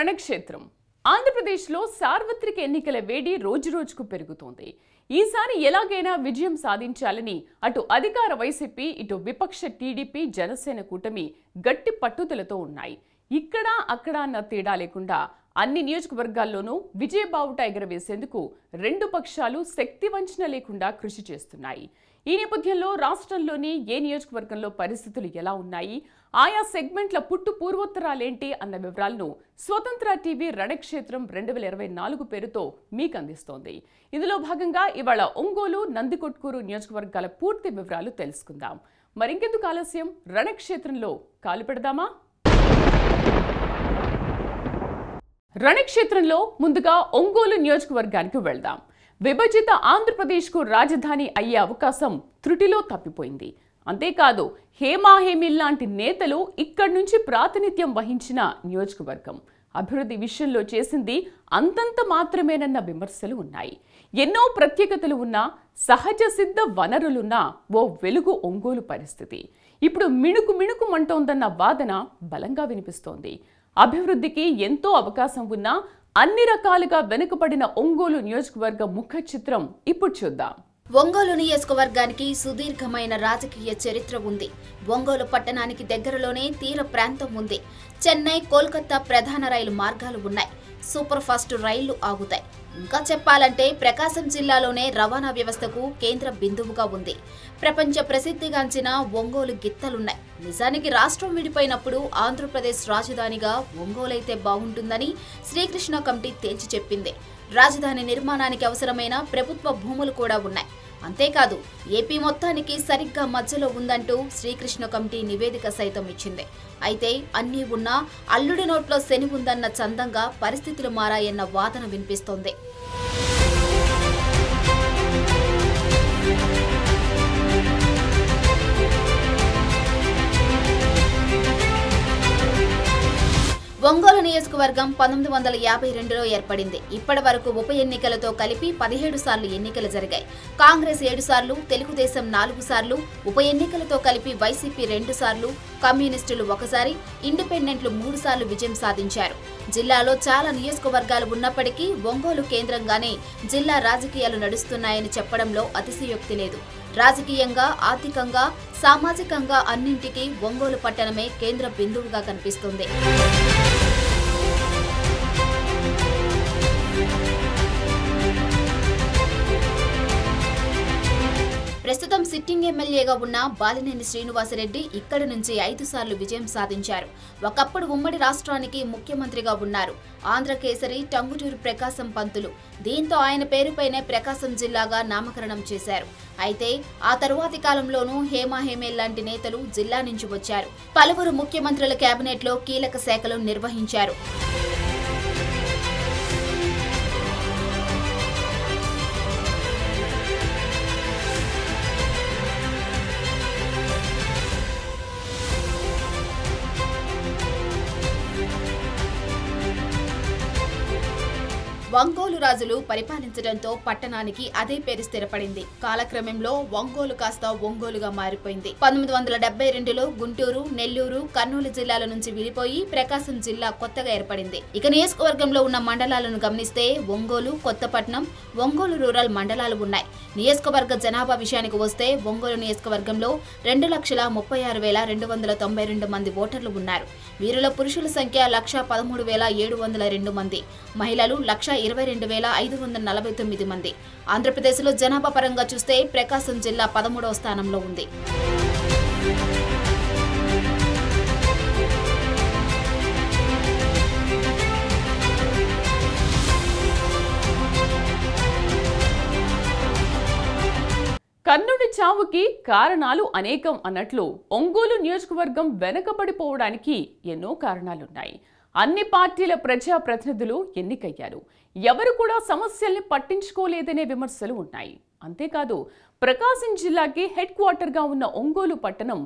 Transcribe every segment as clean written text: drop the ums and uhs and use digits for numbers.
రణక్షేత్రం ఆంధ్రప్రదేశ్లో సార్వత్రిక ఎన్నికల వేడి రోజురోజుకు పెరుగుతోంది. ఈసారి ఎలాగైనా విజయం సాధించాలని అటు అధికార వైసీపీ ఇటు విపక్ష టీడీపీ జనసేన కూటమి గట్టి పట్టుదలతో ఉన్నాయి. ఇక్కడ అక్కడ అన్న తేడా లేకుండా అన్ని నియోజకవర్గాల్లోనూ విజయబావుట ఎగరవేసేందుకు రెండు పక్షాలు శక్తి వంచన లేకుండా కృషి చేస్తున్నాయి. ఈ నేపథ్యంలో రాష్ట్రంలోని ఏ నియోజకవర్గంలో పరిస్థితులు ఎలా ఉన్నాయి, ఆయా సెగ్మెంట్ల పుట్టు పూర్వోత్తరాలేంటి అన్న వివరాలను స్వతంత్ర టీవీ రణక్షేత్రం 2024 పేరుతో మీకు అందిస్తోంది. ఇందులో భాగంగా ఇవాళ ఒంగోలు, నందికొట్కూరు నియోజకవర్గాల పూర్తి వివరాలు తెలుసుకుందాం. మరింకెందుకు ఆలస్యం, రణక్షేత్రంలో కాలు పెడదామా? రణక్షేత్రంలో ముందుగా ఒంగోలు నియోజకవర్గానికి వెళ్దాం. విభజిత ఆంధ్రప్రదేశ్కు రాజధాని అయ్యే అవకాశం త్రుటిలో తప్పిపోయింది. అంతేకాదు, హేమాహేమీల్ లాంటి నేతలు ఇక్కడి నుంచి ప్రాతినిధ్యం వహించిన నియోజకవర్గం అభివృద్ధి విషయంలో చేసింది అంతంత మాత్రమేనన్న విమర్శలు ఉన్నాయి. ఎన్నో ప్రత్యేకతలు ఉన్నా, సహజ సిద్ధ వనరులున్నా ఓ వెలుగు ఒంగోలు పరిస్థితి ఇప్పుడు మిణుకుమంటోందన్న వాదన బలంగా వినిపిస్తోంది. అభివృద్ధికి ఎంతో అవకాశం ఉన్నా అన్ని రకాలుగా వెనుకబడిన ఒంగోలు నియోజకవర్గ ముఖ చిత్రం ఇప్పుడు చూద్దాం. ఒంగోలు నియోజకవర్గానికి సుదీర్ఘమైన రాజకీయ చరిత్ర ఉంది. ఒంగోలు పట్టణానికి దగ్గరలోనే తీర ప్రాంతం ఉంది. చెన్నై, కోల్కతా ప్రధాన రైలు మార్గాలు ఉన్నాయి. సూపర్ ఫాస్ట్ రైళ్లు ఆగుతాయి. ఇంకా చెప్పాలంటే ప్రకాశం జిల్లాలోనే రవాణా వ్యవస్థకు కేంద్ర బిందువుగా ఉంది. ప్రపంచ ప్రసిద్ధిగాంచిన ఒంగోలు గిత్తలున్నాయి. నిజానికి రాష్ట్రం విడిపోయినప్పుడు ఆంధ్రప్రదేశ్ రాజధానిగా ఒంగోలైతే బాగుంటుందని శ్రీకృష్ణ కమిటీ తేల్చి చెప్పింది. రాజధాని నిర్మాణానికి అవసరమైన ప్రభుత్వ భూములు కూడా ఉన్నాయి. అంతేకాదు, ఏపీ మొత్తానికి సరిగ్గా మధ్యలో ఉందంటూ శ్రీకృష్ణ కమిటీ నివేదిక సైతం ఇచ్చింది. అయితే అన్నీ ఉన్నా అల్లుడి నోట్లో శని ఉందన్న చందంగా పరిస్థితులు మారాయన్న వాదన వినిపిస్తోంది. ఒంగోలు నియోజకవర్గం 1952లో ఏర్పడింది. ఇప్పటి వరకు ఉప ఎన్నికలతో కలిపి 17 సార్లు ఎన్నికలు జరిగాయి. కాంగ్రెస్ 7 సార్లు, తెలుగుదేశం 4 సార్లు, ఉప ఎన్నికలతో కలిపి వైసీపీ 2 సార్లు, కమ్యూనిస్టులు 1 సారి, ఇండిపెండెంట్లు 3 సార్లు విజయం సాధించారు. జిల్లాలో చాలా నియోజకవర్గాలు ఉన్నప్పటికీ ఒంగోలు కేంద్రంగానే జిల్లా రాజకీయాలు నడుస్తున్నాయని చెప్పడంలో అతిశయోక్తి లేదు. రాజకీయంగా, ఆర్థికంగా, సామాజికంగా అన్నింటికీ ఒంగోలు పట్టణమే కేంద్ర బిందువుగా కనిపిస్తుంది. ప్రస్తుతం సిట్టింగ్ ఎమ్మెల్యేగా ఉన్న బాలినేని శ్రీనివాసరెడ్డి ఇక్కడి నుంచి 5 సార్లు విజయం సాధించారు. ఒకప్పుడు ఉమ్మడి రాష్ట్రానికి ముఖ్యమంత్రిగా ఉన్నారు. ఆంధ్రకేసరి టంగుటూరు ప్రకాశం పంతులు. దీంతో ఆయన పేరుపైనే ప్రకాశం జిల్లాగా నామకరణం చేశారు. అయితే ఆ తరువాతి కాలంలోనూ హేమాహేమేల్ లాంటి నేతలు జిల్లా నుంచి వచ్చారు. పలువురు ముఖ్యమంత్రుల కేబినెట్లో కీలక శాఖలు నిర్వహించారు. ఒంగోలు రాజులు పరిపాలించడంతో పట్టణానికి అదే పేరు స్థిరపడింది. కాలక్రమంలో ఒంగోలు కాస్త ఒంగోలుగా మారిపోయింది. 1972లో గుంటూరు, నెల్లూరు, కర్నూలు జిల్లాల నుంచి విడిపోయి ప్రకాశం జిల్లా కొత్తగా ఏర్పడింది. ఇక నియోజకవర్గంలో ఉన్న మండలాలను గమనిస్తే ఒంగోలు, కొత్తపట్నం, ఒంగోలు రూరల్ మండలాలు ఉన్నాయి. నియోజకవర్గ జనాభా విషయానికి వస్తే ఒంగోలు నియోజకవర్గంలో 2,36,292 మంది ఓటర్లు ఉన్నారు. వీరిలో పురుషుల సంఖ్య 1,13,702 మంది, మహిళలు 1,22,549 మంది. ఆంధ్రప్రదేశ్లో జనాభా పరంగా చూస్తే ప్రకాశం జిల్లా 13వ స్థానంలో ఉంది. కర్ణుడి చావుకి కారణాలు అనేకం అన్నట్లు ఒంగోలు నియోజకవర్గం వెనకబడిపోవడానికి ఎన్నో కారణాలున్నాయి. అన్ని పార్టీల ప్రజా ప్రతినిధులు ఎన్నికయ్యారు. ఎవరు కూడా సమస్యల్ని పట్టించుకోలేదనే విమర్శలు ఉన్నాయి. అంతేకాదు, ప్రకాశం జిల్లాకి హెడ్ క్వార్టర్గా ఉన్న ఒంగోలు పట్టణం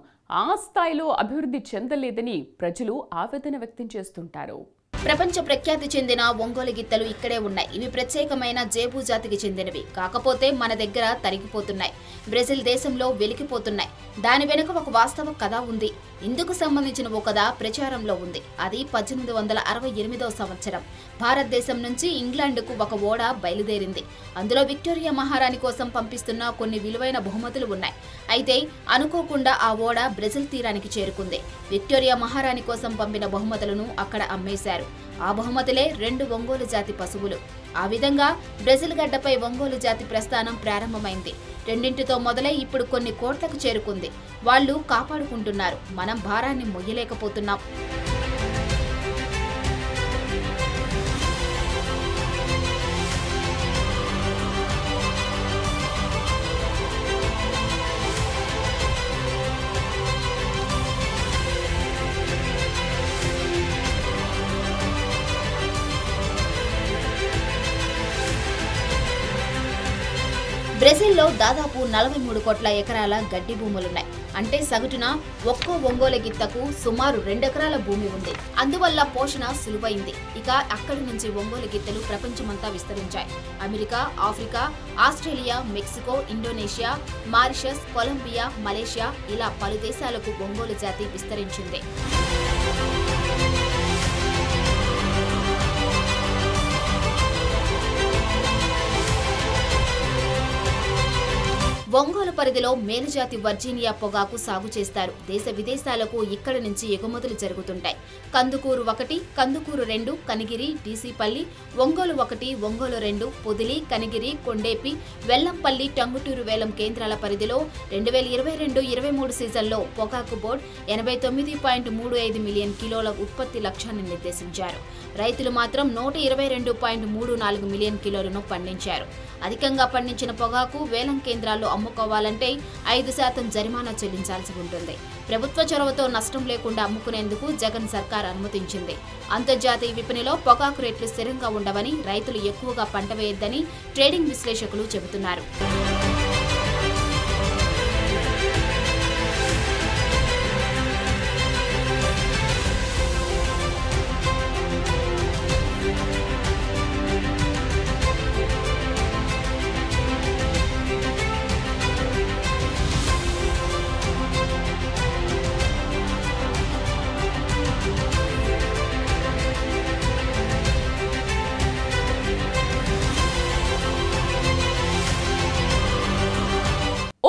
ఆ స్థాయిలో అభివృద్ధి చెందలేదని ప్రజలు ఆవేదన వ్యక్తం చేస్తుంటారు. ప్రపంచ ప్రఖ్యాతి చెందిన ఒంగోలు గిత్తలు ఇక్కడే ఉన్నాయి. ఇవి ప్రత్యేకమైన జేబు జాతికి చెందినవి. కాకపోతే మన దగ్గర తరిగిపోతున్నాయి. బ్రెజిల్ దేశంలో వెలికిపోతున్నాయి. దాని వెనుక ఒక వాస్తవ కథ ఉంది. ఇందుకు సంబంధించిన ఒక కథ ప్రచారంలో ఉంది. అది 1868వ సంవత్సరం. భారతదేశం నుంచి ఇంగ్లాండ్కు ఒక ఓడ బయలుదేరింది. అందులో విక్టోరియా మహారాణి కోసం పంపిస్తున్న కొన్ని విలువైన బహుమతులు ఉన్నాయి. అయితే అనుకోకుండా ఆ ఓడ బ్రెజిల్ తీరానికి చేరుకుంది. విక్టోరియా మహారాణి కోసం పంపిన బహుమతులను అక్కడ అమ్మేశారు. ఆ బహుమతులే 2 ఒంగోలు జాతి పశువులు. ఆ విధంగా బ్రెజిల్ గడ్డపై ఒంగోలు జాతి ప్రస్థానం ప్రారంభమైంది. రెండింటితో మొదలై ఇప్పుడు కొన్ని కోట్లకు చేరుకుంది. వాళ్ళు కాపాడుకుంటున్నారు. మనం భారాన్ని మొయ్యలేకపోతున్నాం. బ్రెజిల్లో దాదాపు 43 కోట్ల ఎకరాల గడ్డి భూములున్నాయి. అంటే సగటున ఒక్కో ఒంగోలు గిత్తకు సుమారు 2 ఎకరాల భూమి ఉంది. అందువల్ల పోషణ సులువైంది. ఇక అక్కడి నుంచి ఒంగోలు గిత్తలు ప్రపంచమంతా విస్తరించాయి. America, Africa, Australia, Mexico, Indonesia, Mauritius, Colombia, Malaysia ఇలా పలు దేశాలకు ఒంగోలు జాతి విస్తరించింది. ఒంగోలు పరిధిలో మేలుజాతి వర్జీనియా పొగాకు సాగు చేస్తారు. దేశ విదేశాలకు ఇక్కడి నుంచి ఎగుమతులు జరుగుతుంటాయి. కందుకూరు 1, కందుకూరు 2, కనిగిరి, డీసీపల్లి, ఒంగోలు 1, ఒంగోలు 2, పొదిలి, కనిగిరి, కొండేపి, వెల్లంపల్లి, టంగుటూరు వేలం కేంద్రాల పరిధిలో 2022-23 సీజన్లో పొగాకు బోర్డు 89.35 మిలియన్ కిలోల ఉత్పత్తి లక్ష్యాన్ని నిర్దేశించారు. రైతులు మాత్రం 122.34 మిలియన్ కిలోలను పండించారు. అధికంగా పండించిన పొగాకు వేలం కేంద్రాల్లో అమ్ముకోవాలంటే 5% జరిమానా చెల్లించాల్సి ఉంటుంది. ప్రభుత్వ చొరవతో నష్టం లేకుండా అమ్ముకునేందుకు జగన్ సర్కార్ అనుమతించింది. అంతర్జాతీయ విపణిలో పొగాకు రేట్లు స్థిరంగా ఉండవని, రైతులు ఎక్కువగా పంట వేయొద్దని ట్రేడింగ్ విశ్లేషకులు చెబుతున్నారు.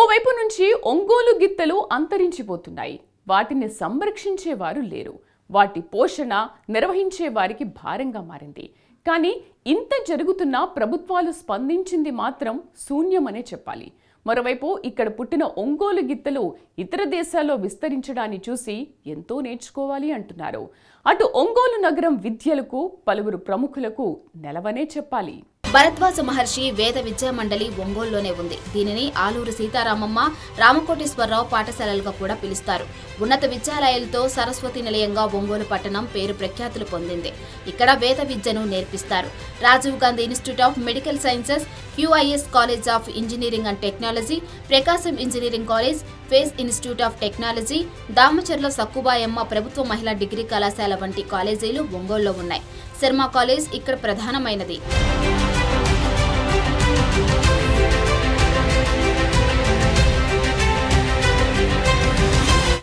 ఓవైపు నుంచి ఒంగోలు గిత్తలు అంతరించిపోతున్నాయి. వాటిని సంరక్షించేవారు లేరు. వాటి పోషణ నిర్వహించే వారికి భారంగా మారింది. కానీ ఇంత జరుగుతున్నా ప్రభుత్వాలు స్పందించింది మాత్రం శూన్యమనే చెప్పాలి. మరోవైపు ఇక్కడ పుట్టిన ఒంగోలు గిత్తలు ఇతర దేశాల్లో విస్తరించడాన్ని చూసి ఎంతో నేర్చుకోవాలి అంటున్నారు. అటు ఒంగోలు నగరం విద్యలకు పలువురు ప్రముఖులకు నెలవనే చెప్పాలి. భరద్వాజ మహర్షి వేద విద్యా మండలి ఒంగోలులోనే ఉంది. దీనిని ఆలూరు సీతారామమ్మ, రామకోటేశ్వరరావు పాఠశాలలుగా కూడా పిలుస్తారు. ఉన్నత విద్యాలయాలతో సరస్వతి నిలయంగా ఒంగోలు పట్టణం పేరు ప్రఖ్యాతులు పొందింది. ఇక్కడ వేద విద్యను నేర్పిస్తారు. Rajiv Gandhi institute of medical sciences, QIS college of engineering and technology, Prakasam engineering college, Pace institute of technology, Damacharla Sakkubayamma ప్రభుత్వ మహిళా డిగ్రీ కళాశాల వంటి కాలేజీలు ఒంగోలులో ఉన్నాయి. శర్మ కాలేజ్ ఇక్కడ ప్రధానమైనది.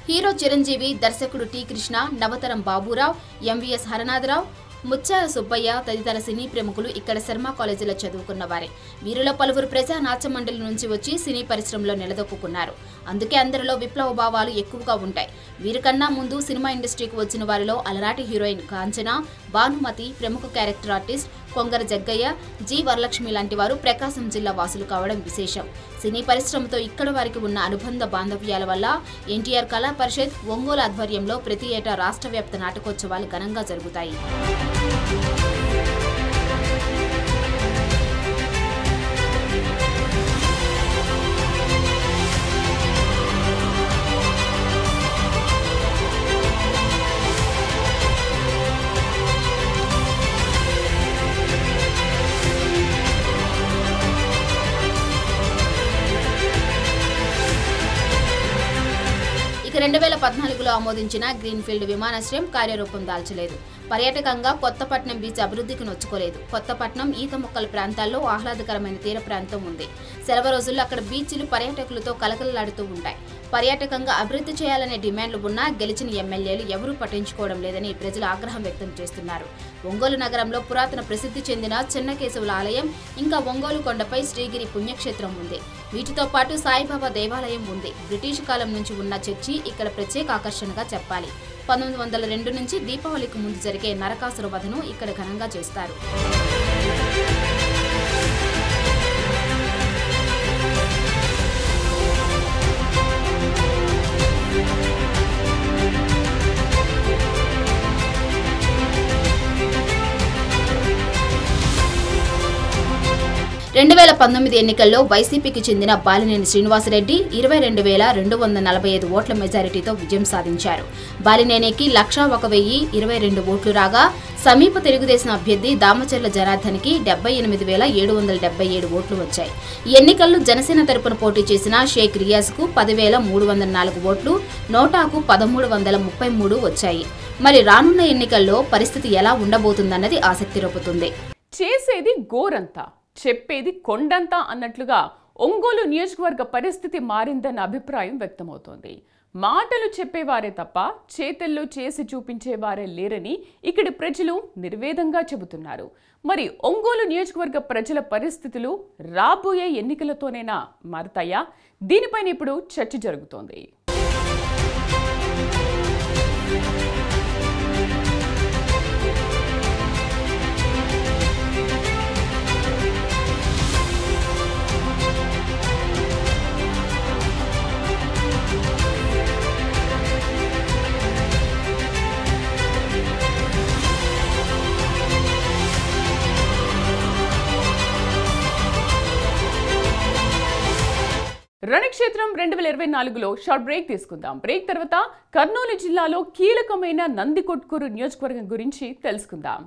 హీరో చిరంజీవి, దర్శకుడు టి. కృష్ణ, నవతరం బాబురావు, MVS హరనాథరావు, ముత్యాల సుబ్బయ్య తదితర సినీ ప్రముఖులు ఇక్కడ శర్మ కాలేజీలో చదువుకున్న వారే. వీరిలో పలువురు ప్రజా నాట్య మండలి నుంచి వచ్చి సినీ పరిశ్రమలో నిలదొక్కున్నారు. అందుకే అందరిలో విప్లవ భావాలు ఎక్కువగా ఉంటాయి. వీరికన్నా ముందు సినిమా ఇండస్ట్రీకి వచ్చిన వారిలో అలనాటి హీరోయిన్ కాంచన, భానుమతి, ప్రముఖ character artist Kongara Jaggayya, G. Varalakshmi లాంటి వారు ప్రకాశం జిల్లా వాసులు కావడం విశేషం. సినీ పరిశ్రమతో ఇక్కడ వారికి ఉన్న అనుబంధ బాంధవ్యాల వల్ల NTR కళా పరిషత్ ఒంగోలు ఆధ్వర్యంలో ప్రతి ఏటా రాష్ట్ర వ్యాప్త నాటకోత్సవాలు ఘనంగా జరుగుతాయి. ఇక 2014లో ఆమోదించిన గ్రీన్ఫీల్డ్ విమానాశ్రయం కార్యరూపం దాల్చలేదు. పర్యాటకంగా కొత్తపట్నం బీచ్ అభివృద్ధికి నొచ్చుకోలేదు. కొత్తపట్నం ఈత మొక్కల ప్రాంతాల్లో ఆహ్లాదకరమైన తీర ప్రాంతం ఉంది. సెలవు రోజుల్లో అక్కడ బీచ్లు పర్యాటకులతో కలకలలాడుతూ ఉంటాయి. పర్యాటకంగా అభివృద్ధి చేయాలనే డిమాండ్లు ఉన్నా గెలిచిన ఎమ్మెల్యేలు ఎవరూ పట్టించుకోవడం లేదని ప్రజలు ఆగ్రహం వ్యక్తం చేస్తున్నారు. ఒంగోలు నగరంలో పురాతన ప్రసిద్ధి చెందిన చెన్నకేశవుల ఆలయం, ఇంకా ఒంగోలు కొండపై శ్రీగిరి పుణ్యక్షేత్రం ఉంది. వీటితో పాటు సాయిబాబా దేవాలయం ఉంది. బ్రిటిష్ కాలం నుంచి ఉన్న చర్చి ఇక్కడ ప్రత్యేక ఆకర్షణగా చెప్పాలి. 1902 నుంచి దీపావళికి ముందు జరిగే నరకాసుర వధను ఇక్కడ ఘనంగా చేస్తారు. 2019 ఎన్నికల్లో వైసీపీకి చెందిన బాలినేని శ్రీనివాసరెడ్డి 22,245 ఓట్ల మెజారిటీతో విజయం సాధించారు. బాలినేనికి 1,01,022 ఓట్లు రాగా సమీప తెలుగుదేశం అభ్యర్థి దామచర్ల జనార్దన్కి 78,777 ఓట్లు వచ్చాయి. ఈ ఎన్నికల్లో జనసేన తరపున పోటీ చేసిన షేక్ రియాజ్కు 10,304 ఓట్లు, నోటాకు 1,333 వచ్చాయి. మరి రానున్న ఎన్నికల్లో పరిస్థితి ఎలా ఉండబోతుందన్నది ఆసక్తి రేపుతుంది. చేసేది గోరంతా, చెప్పేది కొండంతా అన్నట్లుగా ఒంగోలు నియోజకవర్గ పరిస్థితి మారిందన్న అభిప్రాయం వ్యక్తమవుతోంది. మాటలు చెప్పేవారే తప్ప చేతల్లో చేసి చూపించేవారే లేరని ఇక్కడి ప్రజలు నిర్వేదంగా చెబుతున్నారు. మరి ఒంగోలు నియోజకవర్గ ప్రజల పరిస్థితులు రాబోయే ఎన్నికలతోనేనా మారతాయా? దీనిపైన ఇప్పుడు చర్చ జరుగుతోంది. రణక్షేత్రం 2024లో షార్ట్ బ్రేక్ తీసుకుందాం. బ్రేక్ తర్వాత కర్నూలు జిల్లాలో కీలకమైన నందికొట్కూరు నియోజకవర్గం గురించి తెలుసుకుందాం.